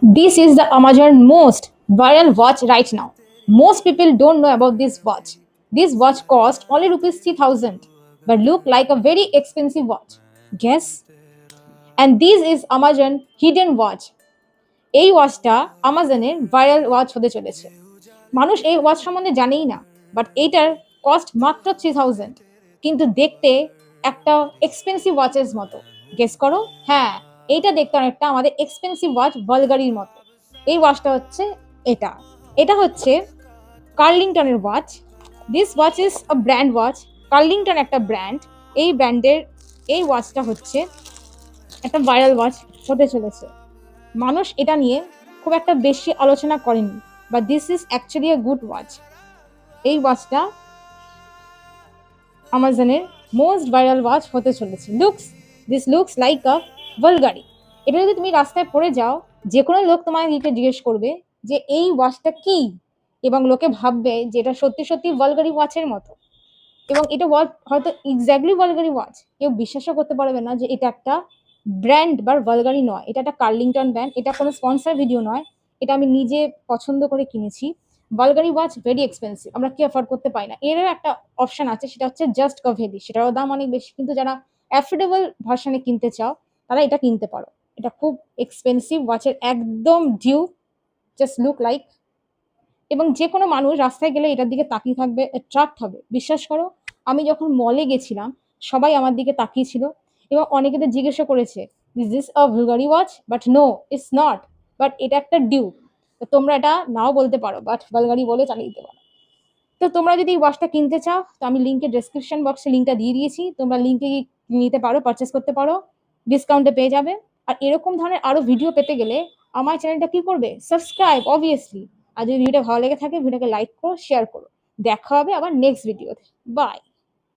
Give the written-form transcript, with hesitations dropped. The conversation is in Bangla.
This is the Amazon most viral watch right now. Most people don't know about this watch. This watch cost only rupees 3000 but look like a very expensive watch. Guess? And this is Amazon hidden watch. এই ওয়াচটা আমাজনের ভাইরাল ওয়াচ হতে চলেছে। মানুষ এই ওয়াচ সম্বন্ধে জানেই না, বাট এইটার কস্ট মাত্র 3000, কিন্তু দেখতে একটা এক্সপেন্সিভ ওয়াচের মতো। গেস করো। হ্যাঁ, এইটা দেখতে অনেকটা আমাদের এক্সপেন্সিভ ওয়াচ বালগারির মতো। এই ওয়াচটা হচ্ছে এটা এটা হচ্ছে কার্লিংটনের watch. This watch is a brand watch. Carlington একটা ব্র্যান্ড। এই ব্র্যান্ডের এই ওয়াচটা হচ্ছে একটা ভাইরাল ওয়াচ হতে চলেছে। মানুষ এটা নিয়ে খুব একটা বেশি আলোচনা করেনি, but this is actually a good watch. এই ওয়াচটা আমাজনের মোস্ট ভাইরাল ওয়াচ হতে চলেছে। This looks like a Bulgari. এটা যদি তুমি রাস্তায় পড়ে যাও, যে কোনো লোক তোমাকে জিজ্ঞেস করবে যে এই ওয়াচটা কি, এবং লোকে ভাববে যে এটা সত্যি সত্যি ভালগারি ওয়াচের মতো, এবং এটা হয়তো এক্স্যাক্টলি ভালগারি ওয়াচ। কেউ বিশ্বাসও করতে পারবে না যে এটা একটা ব্র্যান্ড বা ভালগারি নয়, এটা একটা কার্লিংটন ব্র্যান্ড। এটা কোনো স্পন্সর ভিডিও নয়, এটা আমি নিজে পছন্দ করে কিনেছি। ভালগারি ওয়াচ ভেরি এক্সপেন্সিভ, আমরা কি অ্যাফোর্ড করতে পারি না। এরও একটা অপশন আছে, সেটা হচ্ছে জাস্ট কাভেলি, সেটারও দাম অনেক বেশি, কিন্তু যারা অ্যাফোর্ডেবল ভার্সনে কিনতে চাও তারা এটা কিনতে পারো। এটা খুব এক্সপেন্সিভ ওয়াচের একদম ডিউ, জাস্ট লুক লাইক। এবং যে কোনো মানুষ রাস্তায় গেলে এটার দিকে তাকিয়ে থাকবে, অ্যাট্রাক্ট হবে। বিশ্বাস করো, আমি যখন মলে গেছিলাম সবাই আমার দিকে তাকিয়েছিল, এবং অনেকেদের জিজ্ঞাসা করেছে is this a Bulgari watch, but no it's not, but এটা একটা ডিউ। তো তোমরা এটা নাও বলতে পারো, বাট ভালগারি বলে চালিয়ে দিতে পারো। তো তোমরা যদি এই ওয়াচটা কিনতে চাও, তো আমি লিঙ্কে ডেসক্রিপশন বক্সে লিঙ্কটা দিয়ে দিয়েছি, তোমরা লিঙ্কে নিতে পারো, পারচেস করতে পারো, ডিসকাউন্টে পেয়ে যাবে। আর এরকম ধরনের আরো ভিডিও পেতে গেলে আমার চ্যানেলটা কি করবে, সাবস্ক্রাইব অবভিয়াসলি। আর যদি ভিডিওটা ভালো লেগে থাকে, ভিডিওকে লাইক করো, শেয়ার করো। দেখা হবে আবার নেক্সট ভিডিওতে। বাই।